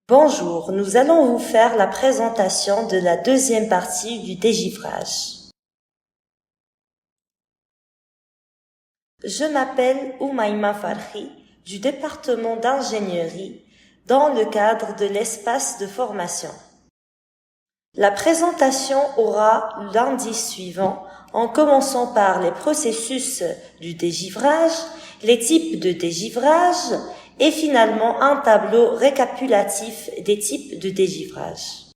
Bonjour, nous allons vous faire la présentation de la deuxième partie du dégivrage. Je m'appelle Oumaima Farhi du département d'ingénierie dans le cadre de l'espace de formation. La présentation aura l'indice suivant en commençant par les processus du dégivrage, les types de dégivrage et finalement un tableau récapitulatif des types de dégivrage.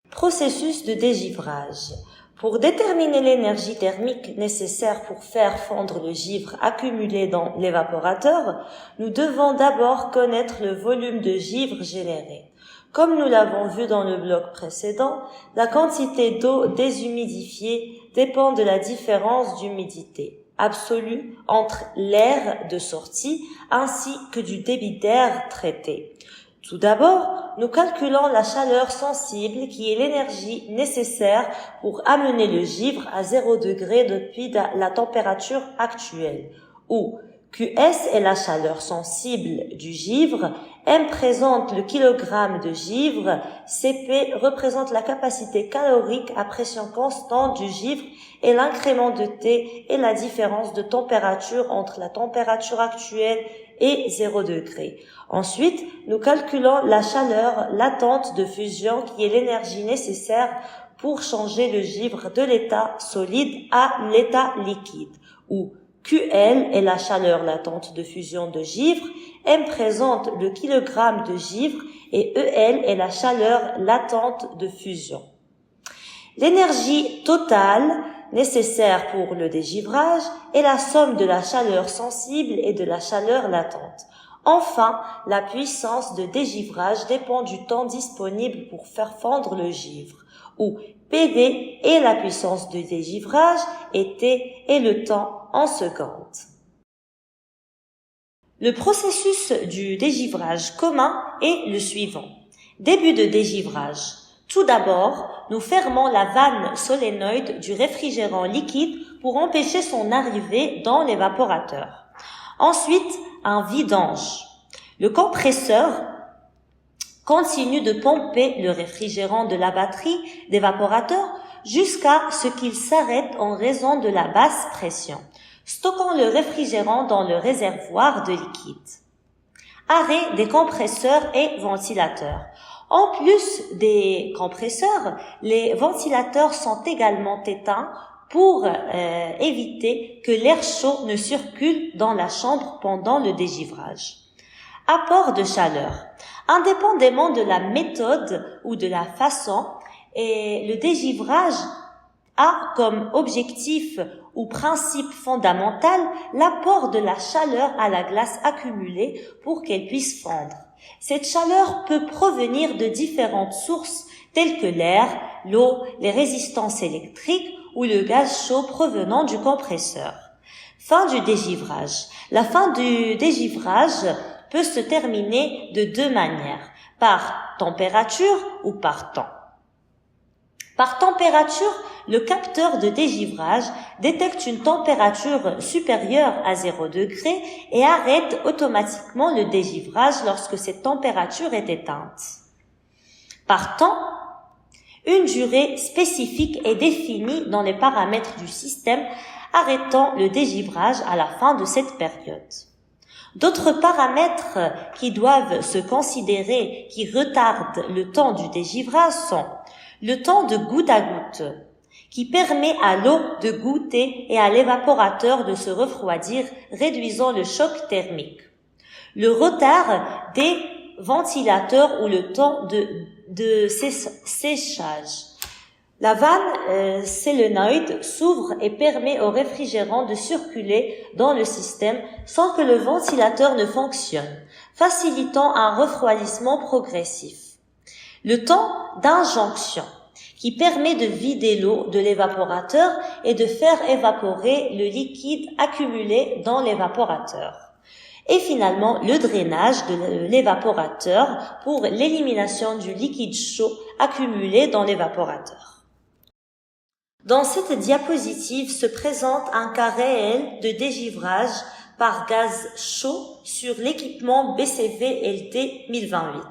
Processus de dégivrage. Pour déterminer l'énergie thermique nécessaire pour faire fondre le givre accumulé dans l'évaporateur, nous devons d'abord connaître le volume de givre généré. Comme nous l'avons vu dans le bloc précédent, la quantité d'eau déshumidifiée dépend de la différence d'humidité absolue entre l'air de sortie ainsi que du débit d'air traité. Tout d'abord, nous calculons la chaleur sensible qui est l'énergie nécessaire pour amener le givre à 0 degré depuis la température actuelle, où QS est la chaleur sensible du givre, M présente le kilogramme de givre, Cp représente la capacité calorique à pression constante du givre et l'incrément de T est la différence de température entre la température actuelle et 0 degré. Ensuite, nous calculons la chaleur latente de fusion qui est l'énergie nécessaire pour changer le givre de l'état solide à l'état liquide, où QL est la chaleur latente de fusion de givre, M présente le kilogramme de givre et EL est la chaleur latente de fusion. L'énergie totale nécessaire pour le dégivrage est la somme de la chaleur sensible et de la chaleur latente. Enfin, la puissance de dégivrage dépend du temps disponible pour faire fondre le givre, où PD est la puissance de dégivrage et T est le temps en secondes. Le processus du dégivrage commun est le suivant. Début de dégivrage. Tout d'abord, nous fermons la vanne solénoïde du réfrigérant liquide pour empêcher son arrivée dans l'évaporateur. Ensuite, un vidange. Le compresseur continue de pomper le réfrigérant de la batterie d'évaporateur jusqu'à ce qu'il s'arrête en raison de la basse pression, stockant le réfrigérant dans le réservoir de liquide. Arrêt des compresseurs et ventilateurs. En plus des compresseurs, les ventilateurs sont également éteints pour éviter que l'air chaud ne circule dans la chambre pendant le dégivrage. Apport de chaleur. Indépendamment de la méthode ou de la façon, et le dégivrage a comme objectif ou principe fondamental l'apport de la chaleur à la glace accumulée pour qu'elle puisse fondre. Cette chaleur peut provenir de différentes sources telles que l'air, l'eau, les résistances électriques ou le gaz chaud provenant du compresseur. Fin du dégivrage. La fin du dégivrage peut se terminer de deux manières, par température ou par temps. Par température, le capteur de dégivrage détecte une température supérieure à 0 degré et arrête automatiquement le dégivrage lorsque cette température est éteinte. Par temps, une durée spécifique est définie dans les paramètres du système arrêtant le dégivrage à la fin de cette période. D'autres paramètres qui doivent se considérer qui retardent le temps du dégivrage sont le temps de goutte à goutte, qui permet à l'eau de goûter et à l'évaporateur de se refroidir, réduisant le choc thermique. Le retard des ventilateurs ou le temps de séchage. La vanne solénoïde s'ouvre et permet au réfrigérant de circuler dans le système sans que le ventilateur ne fonctionne, facilitant un refroidissement progressif. Le temps d'injonction, qui permet de vider l'eau de l'évaporateur et de faire évaporer le liquide accumulé dans l'évaporateur. Et finalement, le drainage de l'évaporateur pour l'élimination du liquide chaud accumulé dans l'évaporateur. Dans cette diapositive se présente un cas réel de dégivrage par gaz chaud sur l'équipement BCV-LT 1028,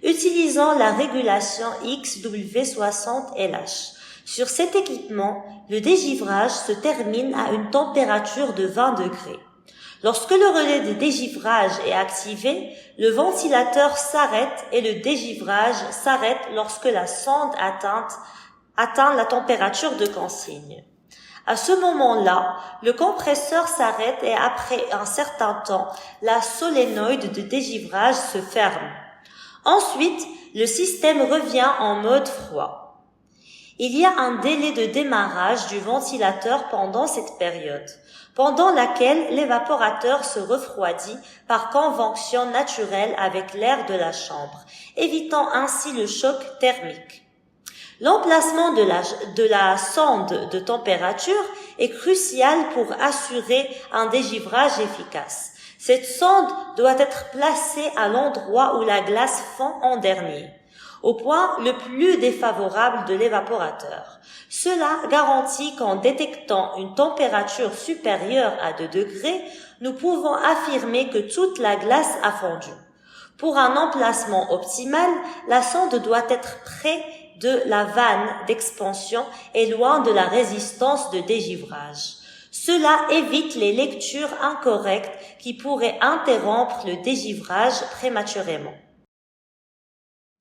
utilisant la régulation XW60LH. Sur cet équipement, le dégivrage se termine à une température de 20 degrés. Lorsque le relais de dégivrage est activé, le ventilateur s'arrête et le dégivrage s'arrête lorsque la sonde atteint la température de consigne. À ce moment-là, le compresseur s'arrête et après un certain temps, la solénoïde de dégivrage se ferme. Ensuite, le système revient en mode froid. Il y a un délai de démarrage du ventilateur pendant cette période, pendant laquelle l'évaporateur se refroidit par convection naturelle avec l'air de la chambre, évitant ainsi le choc thermique. L'emplacement de la sonde de température est crucial pour assurer un dégivrage efficace. Cette sonde doit être placée à l'endroit où la glace fond en dernier, au point le plus défavorable de l'évaporateur. Cela garantit qu'en détectant une température supérieure à 2 degrés, nous pouvons affirmer que toute la glace a fondu. Pour un emplacement optimal, la sonde doit être près de la vanne d'expansion et loin de la résistance de dégivrage. Cela évite les lectures incorrectes qui pourraient interrompre le dégivrage prématurément.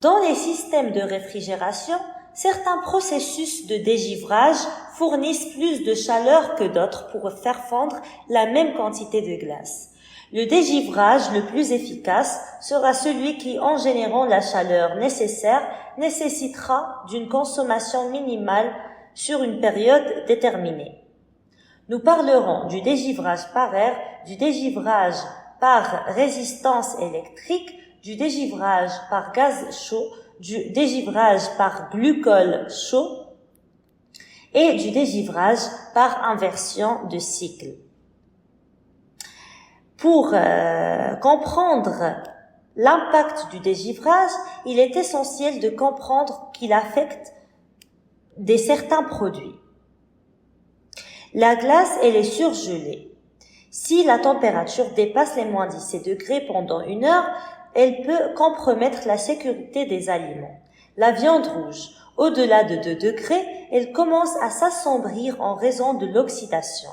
Dans les systèmes de réfrigération, certains processus de dégivrage fournissent plus de chaleur que d'autres pour faire fondre la même quantité de glace. Le dégivrage le plus efficace sera celui qui, en générant la chaleur nécessaire, nécessitera d'une consommation minimale sur une période déterminée. Nous parlerons du dégivrage par air, du dégivrage par résistance électrique, du dégivrage par gaz chaud, du dégivrage par glucose chaud et du dégivrage par inversion de cycle. Pour comprendre l'impact du dégivrage, il est essentiel de comprendre qu'il affecte certains produits. La glace, elle est surgelée. Si la température dépasse les moins 17 degrés pendant 1 heure, elle peut compromettre la sécurité des aliments. La viande rouge, au-delà de 2 degrés, elle commence à s'assombrir en raison de l'oxydation.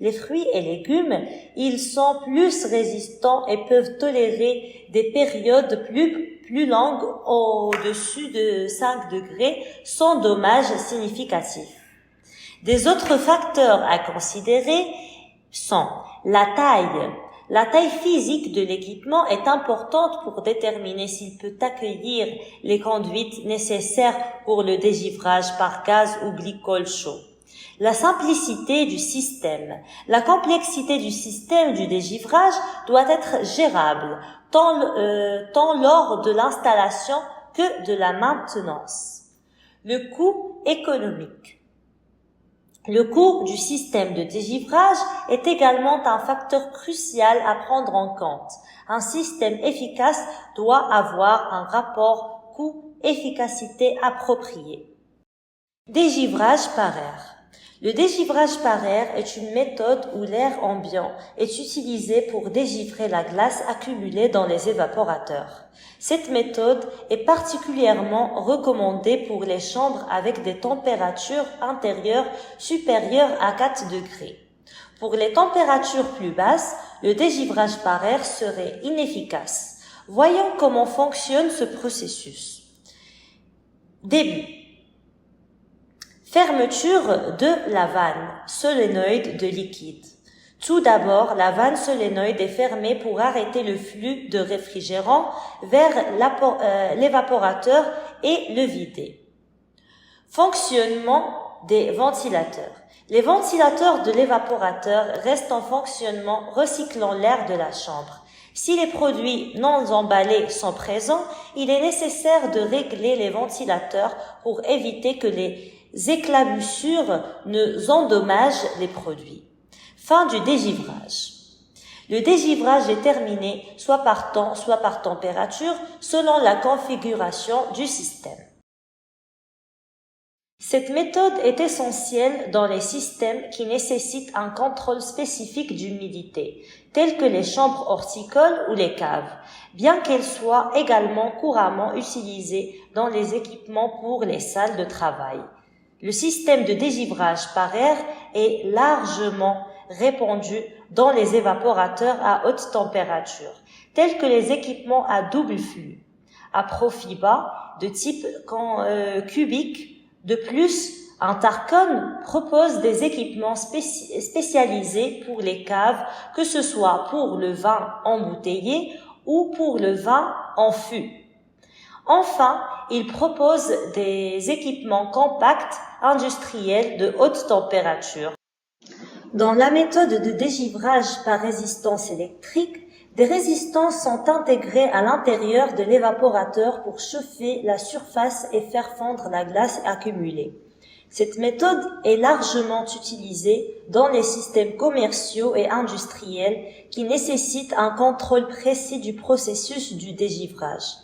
Les fruits et légumes, ils sont plus résistants et peuvent tolérer des périodes plus longues au-dessus de 5 degrés sans dommages significatifs. Des autres facteurs à considérer sont la taille. La taille physique de l'équipement est importante pour déterminer s'il peut accueillir les conduites nécessaires pour le dégivrage par gaz ou glycol chaud. La simplicité du système. La complexité du système du dégivrage doit être gérable, tant lors de l'installation que de la maintenance. Le coût économique. Le coût du système de dégivrage est également un facteur crucial à prendre en compte. Un système efficace doit avoir un rapport coût-efficacité approprié. Dégivrage par air. Le dégivrage par air est une méthode où l'air ambiant est utilisé pour dégivrer la glace accumulée dans les évaporateurs. Cette méthode est particulièrement recommandée pour les chambres avec des températures intérieures supérieures à 4 degrés. Pour les températures plus basses, le dégivrage par air serait inefficace. Voyons comment fonctionne ce processus. Début. Fermeture de la vanne solénoïde de liquide. Tout d'abord, la vanne solénoïde est fermée pour arrêter le flux de réfrigérant vers l'évaporateur et le vider. Fonctionnement des ventilateurs. Les ventilateurs de l'évaporateur restent en fonctionnement recyclant l'air de la chambre. Si les produits non emballés sont présents, il est nécessaire de régler les ventilateurs pour éviter que les éclaboussures ne endommagent les produits. Fin du dégivrage. Le dégivrage est terminé soit par temps, soit par température, selon la configuration du système. Cette méthode est essentielle dans les systèmes qui nécessitent un contrôle spécifique d'humidité, telles que les chambres horticoles ou les caves, bien qu'elles soient également couramment utilisées dans les équipements pour les salles de travail. Le système de dégivrage par air est largement répandu dans les évaporateurs à haute température, tels que les équipements à double flux, à profil bas de type cubique. De plus, Intercon propose des équipements spécialisés pour les caves, que ce soit pour le vin embouteillé ou pour le vin en fût. Enfin, il propose des équipements compacts industriels de haute température. Dans la méthode de dégivrage par résistance électrique, des résistances sont intégrées à l'intérieur de l'évaporateur pour chauffer la surface et faire fondre la glace accumulée. Cette méthode est largement utilisée dans les systèmes commerciaux et industriels qui nécessitent un contrôle précis du processus du dégivrage.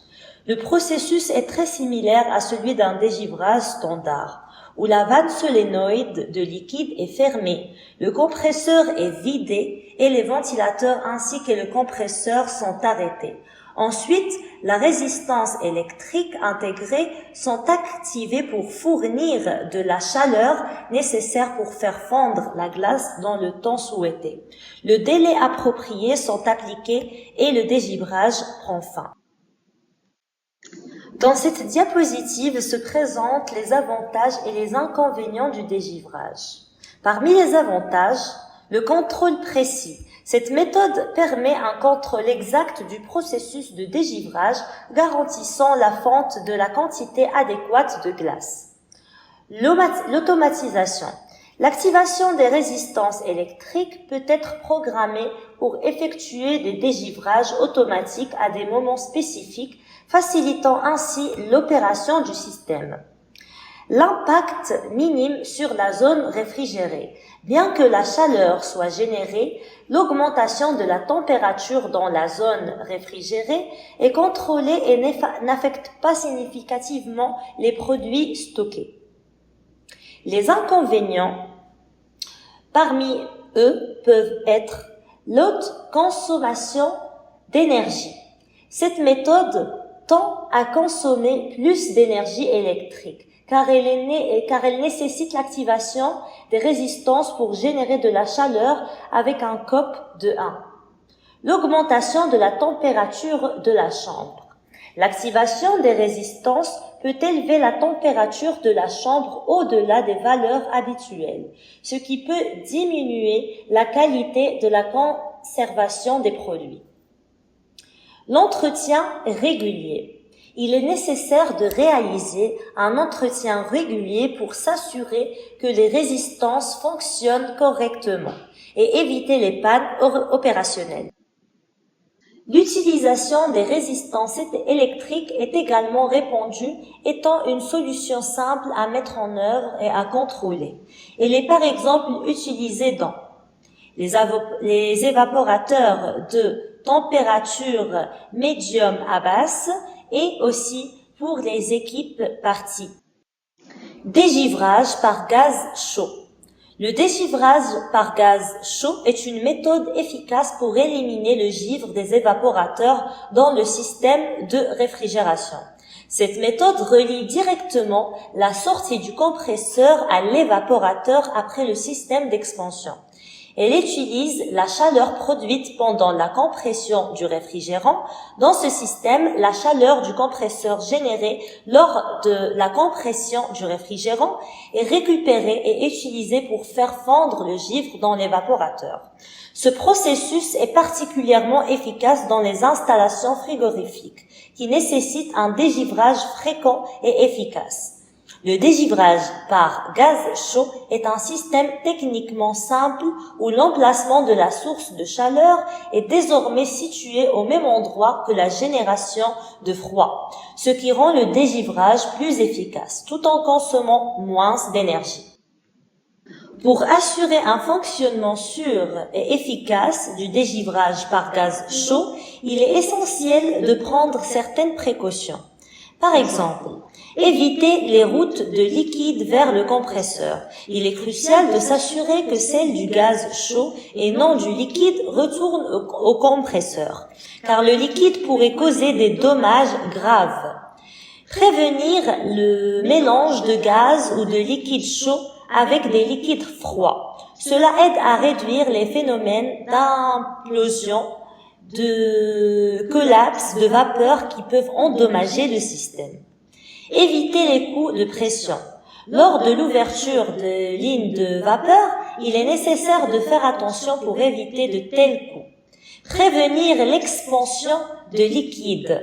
Le processus est très similaire à celui d'un dégivrage standard, où la vanne solénoïde de liquide est fermée, le compresseur est vidé et les ventilateurs ainsi que le compresseur sont arrêtés. Ensuite, la résistance électrique intégrée sont activées pour fournir de la chaleur nécessaire pour faire fondre la glace dans le temps souhaité. Le délai approprié sont appliqués et le dégivrage prend fin. Dans cette diapositive se présentent les avantages et les inconvénients du dégivrage. Parmi les avantages, le contrôle précis. Cette méthode permet un contrôle exact du processus de dégivrage, garantissant la fonte de la quantité adéquate de glace. L'automatisation. L'activation des résistances électriques peut être programmée pour effectuer des dégivrages automatiques à des moments spécifiques, facilitant ainsi l'opération du système. L'impact minime sur la zone réfrigérée. Bien que la chaleur soit générée, l'augmentation de la température dans la zone réfrigérée est contrôlée et n'affecte pas significativement les produits stockés. Les inconvénients, parmi eux, peuvent être l'haute consommation d'énergie. Cette méthode tend à consommer plus d'énergie électrique, car elle nécessite l'activation des résistances pour générer de la chaleur avec un COP de 1. L'augmentation de la température de la chambre. L'activation des résistances peut élever la température de la chambre au-delà des valeurs habituelles, ce qui peut diminuer la qualité de la conservation des produits. L'entretien régulier. Il est nécessaire de réaliser un entretien régulier pour s'assurer que les résistances fonctionnent correctement et éviter les pannes opérationnelles. L'utilisation des résistances électriques est également répandue, étant une solution simple à mettre en œuvre et à contrôler. Elle est par exemple utilisée dans les évaporateurs de température médium à basse et aussi pour les équipes parties. Dégivrage par gaz chaud. Le dégivrage par gaz chaud est une méthode efficace pour éliminer le givre des évaporateurs dans le système de réfrigération. Cette méthode relie directement la sortie du compresseur à l'évaporateur après le système d'expansion. Elle utilise la chaleur produite pendant la compression du réfrigérant. Dans ce système, la chaleur du compresseur générée lors de la compression du réfrigérant est récupérée et utilisée pour faire fondre le givre dans l'évaporateur. Ce processus est particulièrement efficace dans les installations frigorifiques, qui nécessitent un dégivrage fréquent et efficace. Le dégivrage par gaz chaud est un système techniquement simple où l'emplacement de la source de chaleur est désormais situé au même endroit que la génération de froid, ce qui rend le dégivrage plus efficace tout en consommant moins d'énergie. Pour assurer un fonctionnement sûr et efficace du dégivrage par gaz chaud, il est essentiel de prendre certaines précautions. Par exemple, éviter les routes de liquide vers le compresseur. Il est crucial de s'assurer que celle du gaz chaud et non du liquide retourne au compresseur, car le liquide pourrait causer des dommages graves. Prévenir le mélange de gaz ou de liquide chaud avec des liquides froids. Cela aide à réduire les phénomènes d'implosion, de collapse, de vapeur qui peuvent endommager le système. Éviter les coups de pression. Lors de l'ouverture de lignes de vapeur, il est nécessaire de faire attention pour éviter de tels coups. Prévenir l'expansion de liquide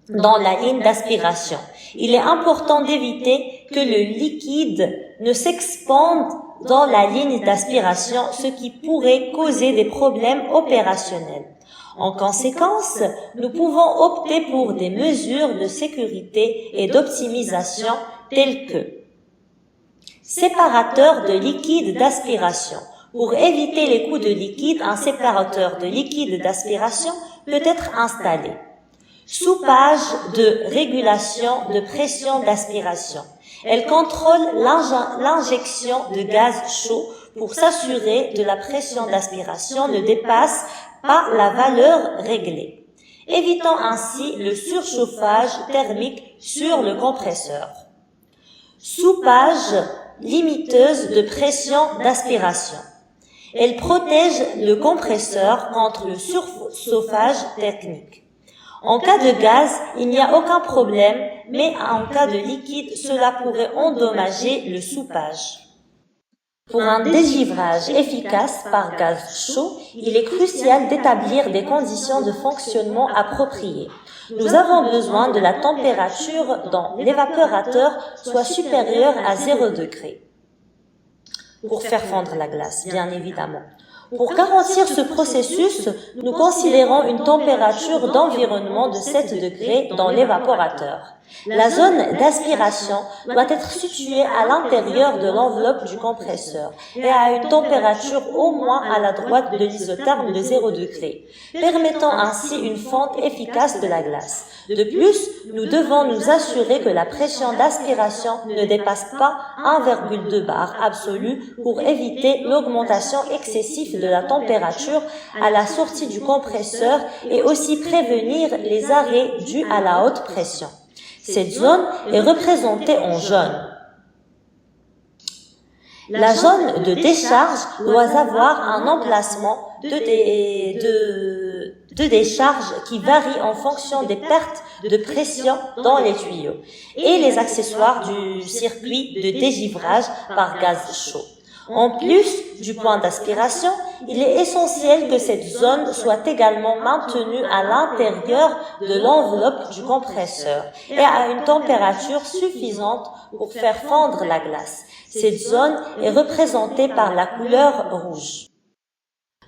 dans la ligne d'aspiration. Il est important d'éviter que le liquide ne s'expande dans la ligne d'aspiration, ce qui pourrait causer des problèmes opérationnels. En conséquence, nous pouvons opter pour des mesures de sécurité et d'optimisation telles que séparateur de liquide d'aspiration. Pour éviter les coups de liquide, un séparateur de liquide d'aspiration peut être installé. Soupage de régulation de pression d'aspiration. Elle contrôle l'injection de gaz chaud pour s'assurer que la pression d'aspiration ne dépasse pas la valeur réglée, évitant ainsi le surchauffage thermique sur le compresseur. Soupage limiteuse de pression d'aspiration. Elle protège le compresseur contre le surchauffage technique. En cas de gaz, il n'y a aucun problème, mais en cas de liquide, cela pourrait endommager le soupage. Pour un dégivrage efficace par gaz chaud, il est crucial d'établir des conditions de fonctionnement appropriées. Nous avons besoin de la température dans l'évaporateur soit supérieure à 0 degré pour faire fondre la glace, bien évidemment. Pour garantir ce processus, nous considérons une température d'environnement de 7 degrés dans l'évaporateur. La zone d'aspiration doit être située à l'intérieur de l'enveloppe du compresseur et à une température au moins à la droite de l'isotherme de 0 degré, permettant ainsi une fonte efficace de la glace. De plus, nous devons nous assurer que la pression d'aspiration ne dépasse pas 1,2 bar absolu pour éviter l'augmentation excessive de la température à la sortie du compresseur et aussi prévenir les arrêts dus à la haute pression. Cette zone est représentée en jaune. La zone de décharge doit avoir un emplacement de décharge qui varie en fonction des pertes de pression dans les tuyaux et les accessoires du circuit de dégivrage par gaz chaud. En plus du point d'aspiration, il est essentiel que cette zone soit également maintenue à l'intérieur de l'enveloppe du compresseur et à une température suffisante pour faire fondre la glace. Cette zone est représentée par la couleur rouge.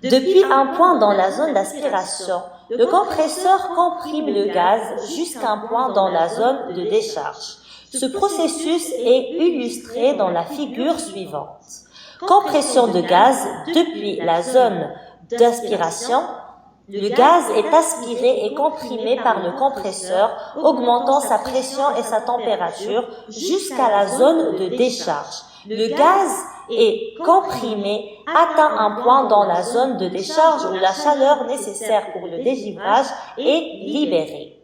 Depuis un point dans la zone d'aspiration, le compresseur comprime le gaz jusqu'à un point dans la zone de décharge. Ce processus est illustré dans la figure suivante. Compression de gaz depuis la zone d'aspiration. Le gaz est aspiré et comprimé par le compresseur, augmentant sa pression et sa température jusqu'à la zone de décharge. Le gaz est comprimé, atteint un point dans la zone de décharge où la chaleur nécessaire pour le dégivrage est libérée.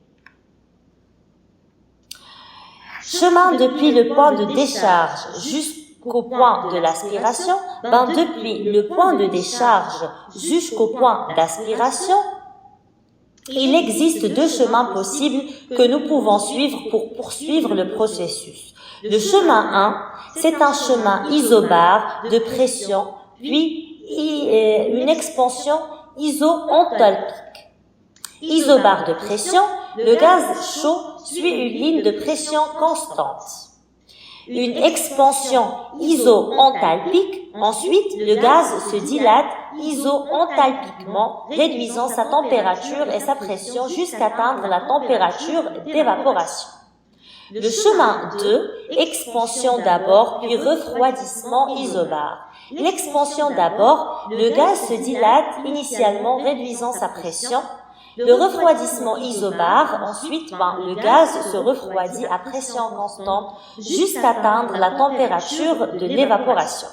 Chemin depuis le point de décharge jusqu'au point de l'aspiration, depuis le point de décharge jusqu'au point d'aspiration, il existe deux chemins possibles que nous pouvons suivre pour poursuivre le processus. Le chemin 1, c'est un chemin isobar de pression, puis une expansion iso-enthalpique. Isobar de pression, le gaz chaud suit une ligne de pression constante. Une expansion iso-enthalpique, ensuite le gaz se dilate iso-enthalpiquement, réduisant sa température et sa pression jusqu'à atteindre la température d'évaporation. Le chemin 2, expansion d'abord, puis refroidissement isobar. L'expansion d'abord, le gaz se dilate initialement réduisant sa pression, Le refroidissement isobare, ensuite, le gaz se refroidit à pression constante jusqu'à atteindre la température de l'évaporation.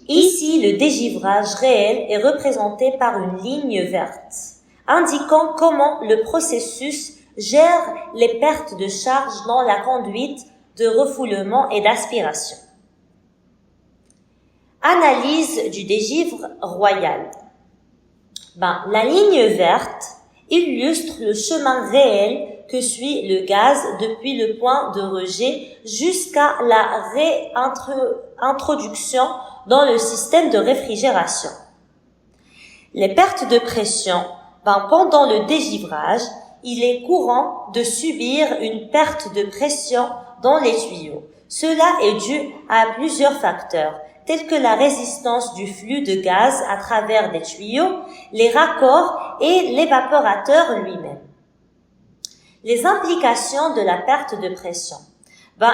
Ici, le dégivrage réel est représenté par une ligne verte, indiquant comment le processus gère les pertes de charge dans la conduite de refoulement et d'aspiration. Analyse du dégivre royal. La ligne verte illustre le chemin réel que suit le gaz depuis le point de rejet jusqu'à la réintroduction dans le système de réfrigération. Les pertes de pression, pendant le dégivrage, il est courant de subir une perte de pression dans les tuyaux. Cela est dû à plusieurs facteurs, tels que la résistance du flux de gaz à travers des tuyaux, les raccords et l'évaporateur lui-même. Les implications de la perte de pression.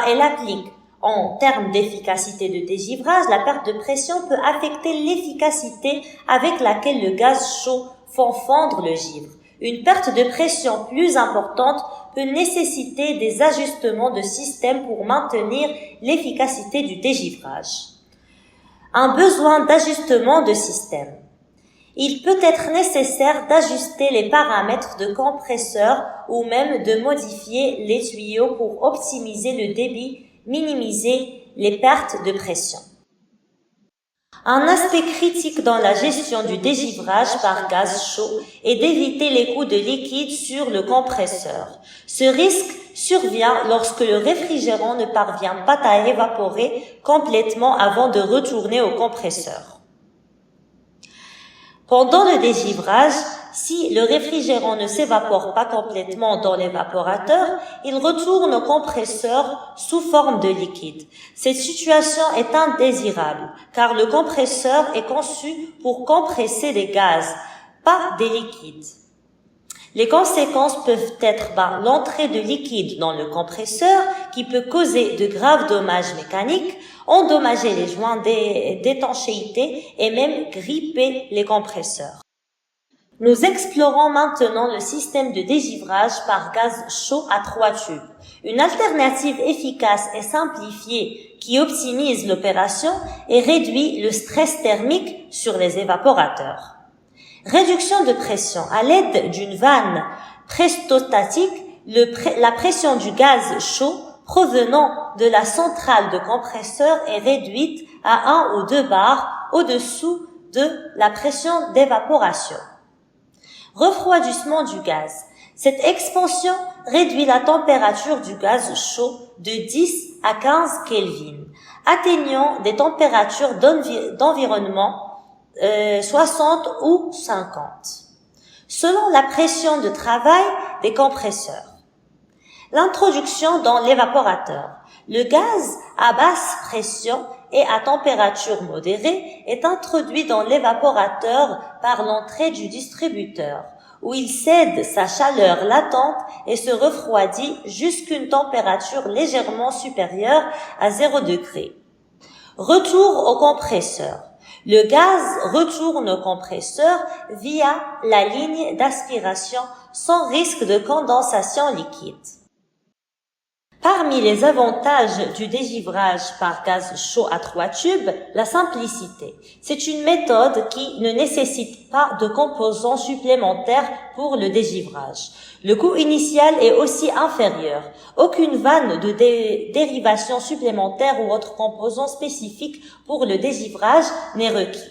Elle applique en termes d'efficacité de dégivrage, la perte de pression peut affecter l'efficacité avec laquelle le gaz chaud fait fondre le givre. Une perte de pression plus importante peut nécessiter des ajustements de système pour maintenir l'efficacité du dégivrage. Un besoin d'ajustement de système. Il peut être nécessaire d'ajuster les paramètres de compresseur ou même de modifier les tuyaux pour optimiser le débit, minimiser les pertes de pression. Un aspect critique dans la gestion du dégivrage par gaz chaud est d'éviter les coups de liquide sur le compresseur. Ce risque survient lorsque le réfrigérant ne parvient pas à évaporer complètement avant de retourner au compresseur. Pendant le dégivrage, si le réfrigérant ne s'évapore pas complètement dans l'évaporateur, il retourne au compresseur sous forme de liquide. Cette situation est indésirable, car le compresseur est conçu pour compresser des gaz, pas des liquides. Les conséquences peuvent être l'entrée de liquide dans le compresseur, qui peut causer de graves dommages mécaniques, endommager les joints d'étanchéité et même gripper les compresseurs. Nous explorons maintenant le système de dégivrage par gaz chaud à 3 tubes, une alternative efficace et simplifiée qui optimise l'opération et réduit le stress thermique sur les évaporateurs. Réduction de pression. À l'aide d'une vanne prestostatique, la pression du gaz chaud provenant de la centrale de compresseur est réduite à 1 ou 2 bars au-dessous de la pression d'évaporation. Refroidissement du gaz. Cette expansion réduit la température du gaz chaud de 10 à 15 Kelvin, atteignant des températures d'environnement 60 ou 50, selon la pression de travail des compresseurs. L'introduction dans l'évaporateur. Le gaz à basse pression et à température modérée est introduit dans l'évaporateur par l'entrée du distributeur, où il cède sa chaleur latente et se refroidit jusqu'à une température légèrement supérieure à 0 degré. Retour au compresseur. Le gaz retourne au compresseur via la ligne d'aspiration sans risque de condensation liquide. Parmi les avantages du dégivrage par gaz chaud à 3 tubes, la simplicité. C'est une méthode qui ne nécessite pas de composants supplémentaires pour le dégivrage. Le coût initial est aussi inférieur. Aucune vanne de dérivation supplémentaire ou autre composant spécifique pour le dégivrage n'est requis.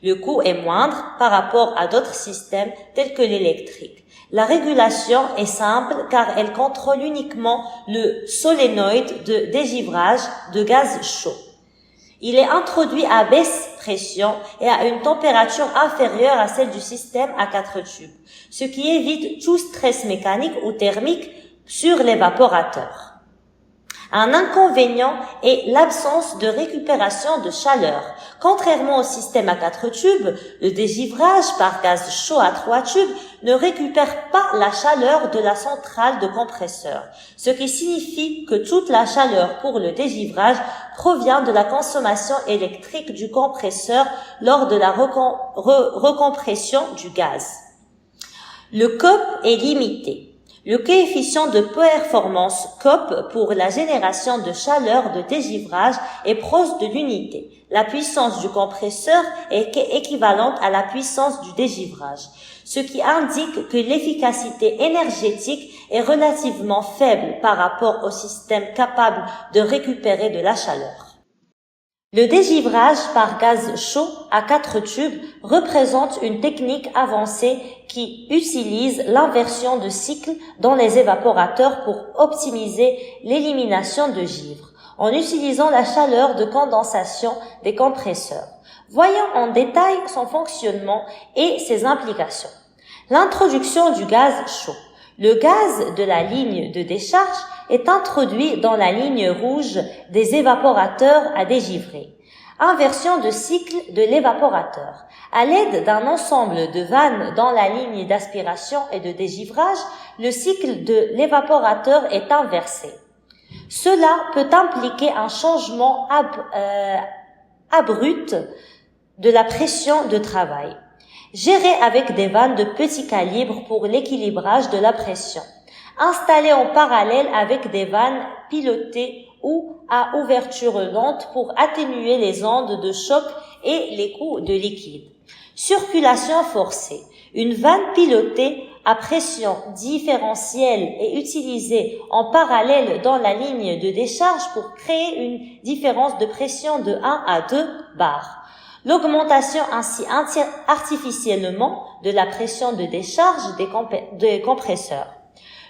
Le coût est moindre par rapport à d'autres systèmes tels que l'électrique. La régulation est simple car elle contrôle uniquement le solénoïde de dégivrage de gaz chaud. Il est introduit à basse pression et à une température inférieure à celle du système à 4 tubes, ce qui évite tout stress mécanique ou thermique sur l'évaporateur. Un inconvénient est l'absence de récupération de chaleur. Contrairement au système à 4 tubes, le dégivrage par gaz chaud à 3 tubes ne récupère pas la chaleur de la centrale de compresseur, ce qui signifie que toute la chaleur pour le dégivrage provient de la consommation électrique du compresseur lors de la recompression du gaz. Le COP est limité. Le coefficient de performance COP pour la génération de chaleur de dégivrage est proche de l'unité. La puissance du compresseur est équivalente à la puissance du dégivrage, ce qui indique que l'efficacité énergétique est relativement faible par rapport au système capable de récupérer de la chaleur. Le dégivrage par gaz chaud à 4 tubes représente une technique avancée qui utilise l'inversion de cycle dans les évaporateurs pour optimiser l'élimination de givre, en utilisant la chaleur de condensation des compresseurs. Voyons en détail son fonctionnement et ses implications. L'introduction du gaz chaud. Le gaz de la ligne de décharge est introduit dans la ligne rouge des évaporateurs à dégivrer. Inversion de cycle de l'évaporateur. À l'aide d'un ensemble de vannes dans la ligne d'aspiration et de dégivrage, le cycle de l'évaporateur est inversé. Cela peut impliquer un changement abrupt de la pression de travail. Géré avec des vannes de petit calibre pour l'équilibrage de la pression. Installé en parallèle avec des vannes pilotées ou à ouverture lente pour atténuer les ondes de choc et les coups de liquide. Circulation forcée. Une vanne pilotée à pression différentielle est utilisée en parallèle dans la ligne de décharge pour créer une différence de pression de 1 à 2 bars. L'augmentation ainsi artificiellement de la pression de décharge des compresseurs.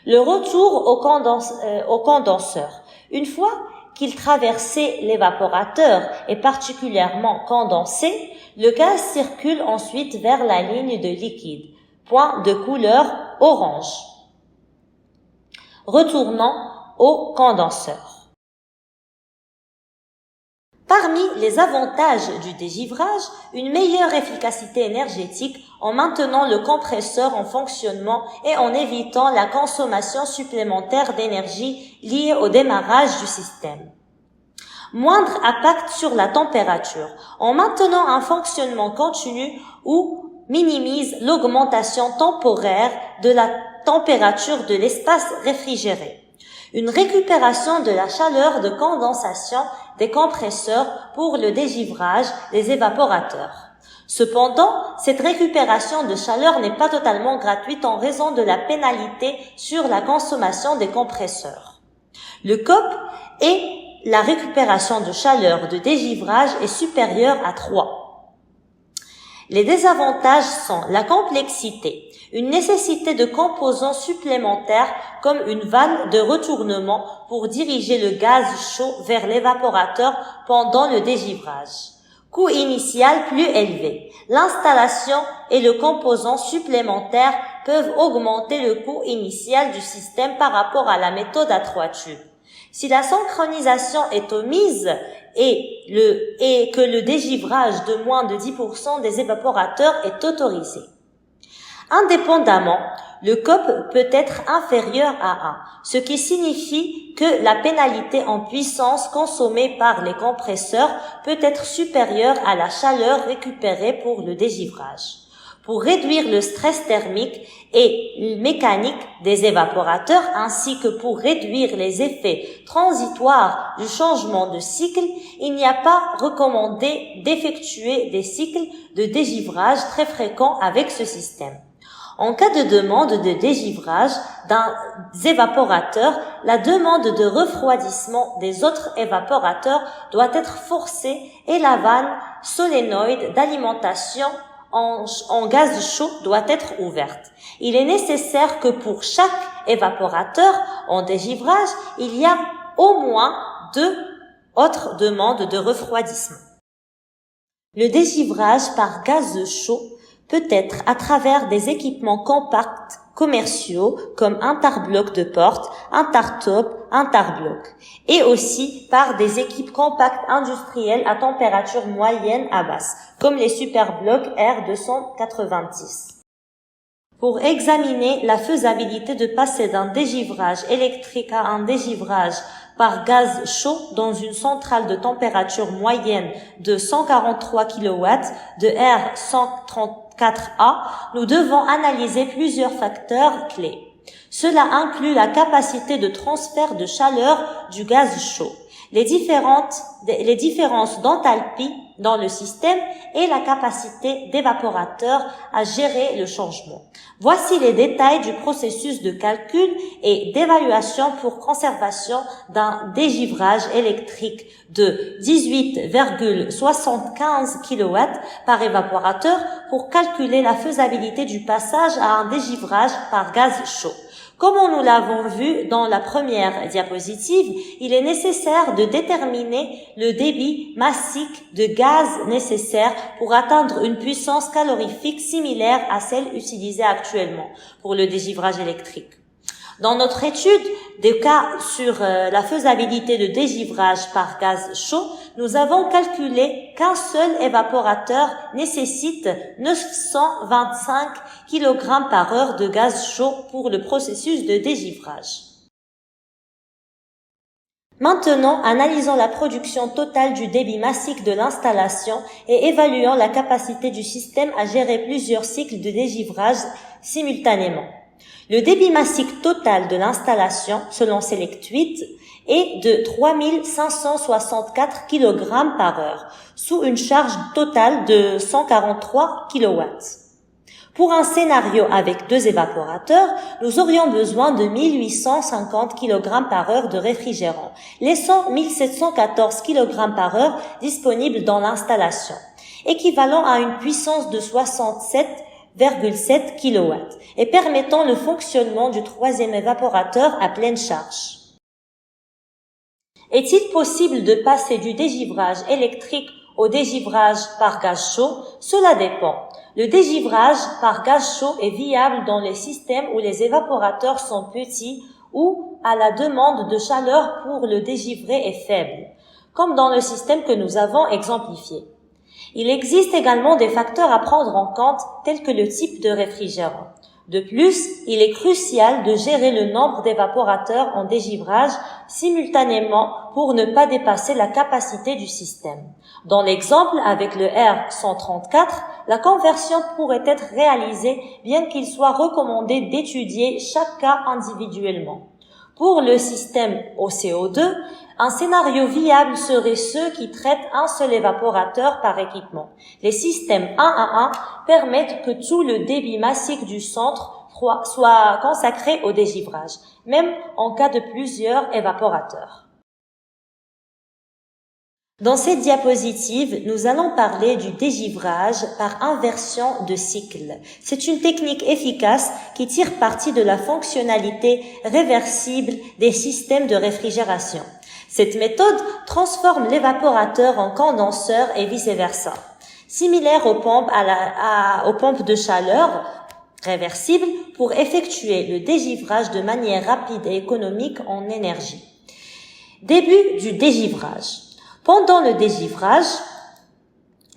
Le retour au condenseur. Une fois qu'il traversait l'évaporateur et particulièrement condensé, le gaz circule ensuite vers la ligne de liquide, point de couleur orange, retournant au condenseur. Parmi les avantages du dégivrage, une meilleure efficacité énergétique en maintenant le compresseur en fonctionnement et en évitant la consommation supplémentaire d'énergie liée au démarrage du système. Moindre impact sur la température, en maintenant un fonctionnement continu ou minimise l'augmentation temporaire de la température de l'espace réfrigéré. Une récupération de la chaleur de condensation des compresseurs pour le dégivrage des évaporateurs. Cependant, cette récupération de chaleur n'est pas totalement gratuite en raison de la pénalité sur la consommation des compresseurs. Le COP et la récupération de chaleur de dégivrage est supérieure à 3. Les désavantages sont la complexité, une nécessité de composants supplémentaires comme une vanne de retournement pour diriger le gaz chaud vers l'évaporateur pendant le dégivrage. Coût initial plus élevé. L'installation et le composant supplémentaire peuvent augmenter le coût initial du système par rapport à la méthode à 3 tubes. Si la synchronisation est omise et que le dégivrage de moins de 10% des évaporateurs est autorisé. Indépendamment, le COP peut être inférieur à 1, ce qui signifie que la pénalité en puissance consommée par les compresseurs peut être supérieure à la chaleur récupérée pour le dégivrage. Pour réduire le stress thermique et mécanique des évaporateurs ainsi que pour réduire les effets transitoires du changement de cycle, il n'y a pas recommandé d'effectuer des cycles de dégivrage très fréquents avec ce système. En cas de demande de dégivrage d'un évaporateur, la demande de refroidissement des autres évaporateurs doit être forcée et la vanne solénoïde d'alimentation en gaz chaud doit être ouverte. Il est nécessaire que pour chaque évaporateur en dégivrage, il y a au moins 2 autres demandes de refroidissement. Le dégivrage par gaz chaud peut être à travers des équipements compacts commerciaux comme un tare-bloc de porte, un tare-top, un tare-bloc, et aussi par des équipes compactes industrielles à température moyenne à basse, comme les superblocs R290. Pour examiner la faisabilité de passer d'un dégivrage électrique à un dégivrage par gaz chaud dans une centrale de température moyenne de 143 kW de R134 4a, nous devons analyser plusieurs facteurs clés. Cela inclut la capacité de transfert de chaleur du gaz chaud, les différences d'enthalpie dans le système et la capacité d'évaporateur à gérer le changement. Voici les détails du processus de calcul et d'évaluation pour conservation d'un dégivrage électrique de 18,75 kW par évaporateur pour calculer la faisabilité du passage à un dégivrage par gaz chaud. Comme nous l'avons vu dans la première diapositive, il est nécessaire de déterminer le débit massique de gaz nécessaire pour atteindre une puissance calorifique similaire à celle utilisée actuellement pour le dégivrage électrique. Dans notre étude des cas sur la faisabilité de dégivrage par gaz chaud, nous avons calculé qu'un seul évaporateur nécessite 925 kg par heure de gaz chaud pour le processus de dégivrage. Maintenant, analysons la production totale du débit massique de l'installation et évaluons la capacité du système à gérer plusieurs cycles de dégivrage simultanément. Le débit massique total de l'installation, selon SelectWitt, est de 3564 kg par heure, sous une charge totale de 143 kW. Pour un scénario avec 2 évaporateurs, nous aurions besoin de 1850 kg par heure de réfrigérant, laissant 1714 kg par heure disponibles dans l'installation, équivalent à une puissance de 67,7 kW et permettant le fonctionnement du 3e évaporateur à pleine charge. Est-il possible de passer du dégivrage électrique au dégivrage par gaz chaud? Cela dépend. Le dégivrage par gaz chaud est viable dans les systèmes où les évaporateurs sont petits ou à la demande de chaleur pour le dégivrer est faible, comme dans le système que nous avons exemplifié. Il existe également des facteurs à prendre en compte tels que le type de réfrigérant. De plus, il est crucial de gérer le nombre d'évaporateurs en dégivrage simultanément pour ne pas dépasser la capacité du système. Dans l'exemple avec le R134, la conversion pourrait être réalisée bien qu'il soit recommandé d'étudier chaque cas individuellement. Pour le système au CO2, un scénario viable serait ceux qui traitent un seul évaporateur par équipement. Les systèmes 1 à 1 permettent que tout le débit massique du centre soit consacré au dégivrage, même en cas de plusieurs évaporateurs. Dans cette diapositive, nous allons parler du dégivrage par inversion de cycle. C'est une technique efficace qui tire parti de la fonctionnalité réversible des systèmes de réfrigération. Cette méthode transforme l'évaporateur en condenseur et vice-versa. Similaire aux pompes, aux pompes de chaleur réversibles pour effectuer le dégivrage de manière rapide et économique en énergie. Début du dégivrage. Pendant le dégivrage,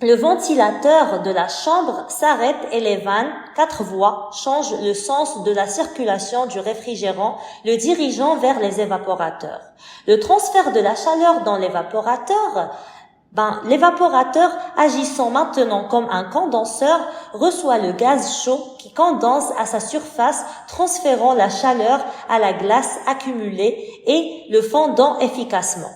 le ventilateur de la chambre s'arrête et les vannes, 4 voies, changent le sens de la circulation du réfrigérant, le dirigeant vers les évaporateurs. Le transfert de la chaleur dans l'évaporateur, l'évaporateur agissant maintenant comme un condenseur reçoit le gaz chaud qui condense à sa surface, transférant la chaleur à la glace accumulée et le fondant efficacement.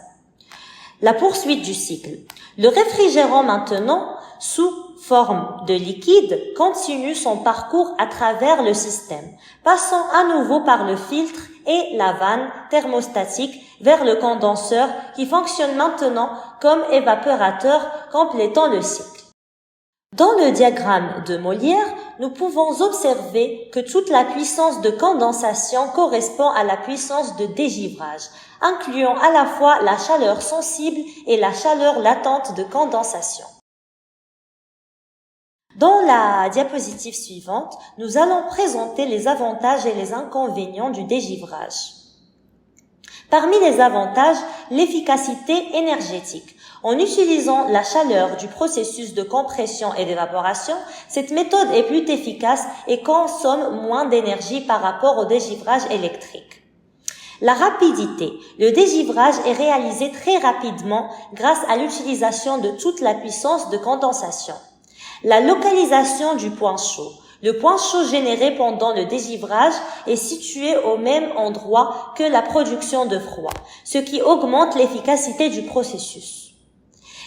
La poursuite du cycle. Le réfrigérant maintenant, sous forme de liquide, continue son parcours à travers le système, passant à nouveau par le filtre et la vanne thermostatique vers le condenseur qui fonctionne maintenant comme évaporateur complétant le cycle. Dans le diagramme de Molière, nous pouvons observer que toute la puissance de condensation correspond à la puissance de dégivrage, incluant à la fois la chaleur sensible et la chaleur latente de condensation. Dans la diapositive suivante, nous allons présenter les avantages et les inconvénients du dégivrage. Parmi les avantages, l'efficacité énergétique. En utilisant la chaleur du processus de compression et d'évaporation, cette méthode est plus efficace et consomme moins d'énergie par rapport au dégivrage électrique. La rapidité. Le dégivrage est réalisé très rapidement grâce à l'utilisation de toute la puissance de condensation. La localisation du point chaud. Le point chaud généré pendant le dégivrage est situé au même endroit que la production de froid, ce qui augmente l'efficacité du processus.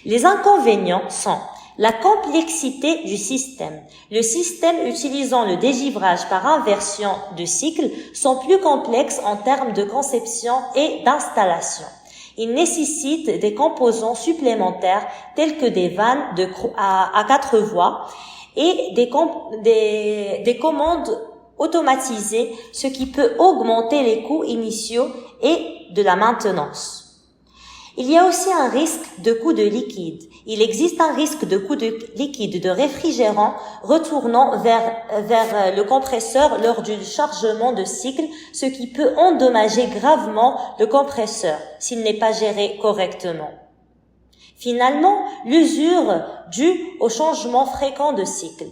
Les inconvénients sont la complexité du système. Le système utilisant le dégivrage par inversion de cycle sont plus complexes en termes de conception et d'installation. Il nécessite des composants supplémentaires tels que des vannes à 4 voies et des commandes automatisées, ce qui peut augmenter les coûts initiaux et de la maintenance. Il y a aussi un risque de coût de liquide. Il existe un risque de coût de liquide de réfrigérant retournant vers le compresseur lors du chargement de cycle, ce qui peut endommager gravement le compresseur s'il n'est pas géré correctement. Finalement, l'usure due aux changements fréquents de cycle.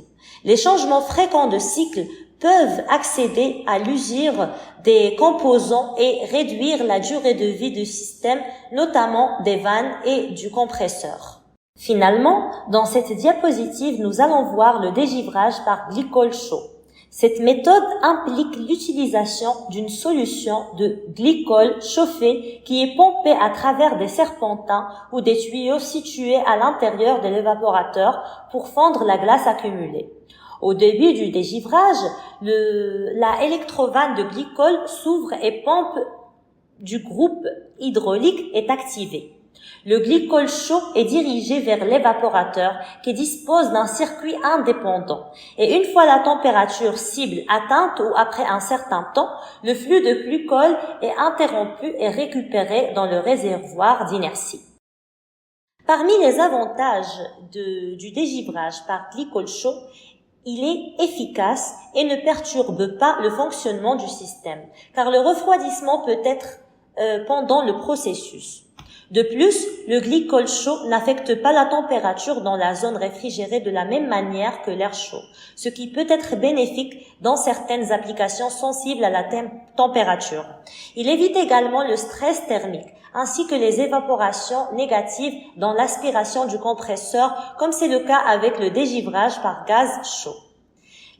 Les changements fréquents de cycle peuvent accéder à l'usure des composants et réduire la durée de vie du système, notamment des vannes et du compresseur. Finalement, dans cette diapositive, nous allons voir le dégivrage par glycol chaud. Cette méthode implique l'utilisation d'une solution de glycol chauffé qui est pompée à travers des serpentins ou des tuyaux situés à l'intérieur de l'évaporateur pour fondre la glace accumulée. Au début du dégivrage, la électrovanne de glycol s'ouvre et pompe du groupe hydraulique est activée. Le glycol chaud est dirigé vers l'évaporateur qui dispose d'un circuit indépendant. Et une fois la température cible atteinte ou après un certain temps, le flux de glycol est interrompu et récupéré dans le réservoir d'inertie. Parmi les avantages du dégivrage par glycol chaud, il est efficace et ne perturbe pas le fonctionnement du système, car le refroidissement peut être pendant le processus. De plus, le glycol chaud n'affecte pas la température dans la zone réfrigérée de la même manière que l'air chaud, ce qui peut être bénéfique dans certaines applications sensibles à la température. Il évite également le stress thermique, ainsi que les évaporations négatives dans l'aspiration du compresseur, comme c'est le cas avec le dégivrage par gaz chaud.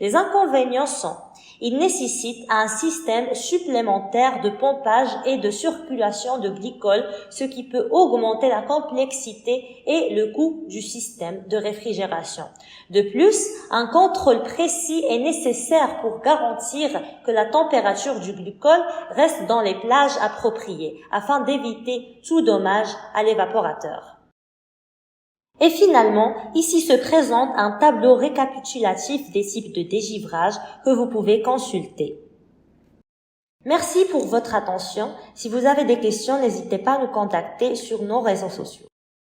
Les inconvénients sont: il nécessite un système supplémentaire de pompage et de circulation de glycol, ce qui peut augmenter la complexité et le coût du système de réfrigération. De plus, un contrôle précis est nécessaire pour garantir que la température du glycol reste dans les plages appropriées, afin d'éviter tout dommage à l'évaporateur. Et finalement, ici se présente un tableau récapitulatif des types de dégivrage que vous pouvez consulter. Merci pour votre attention. Si vous avez des questions, n'hésitez pas à nous contacter sur nos réseaux sociaux.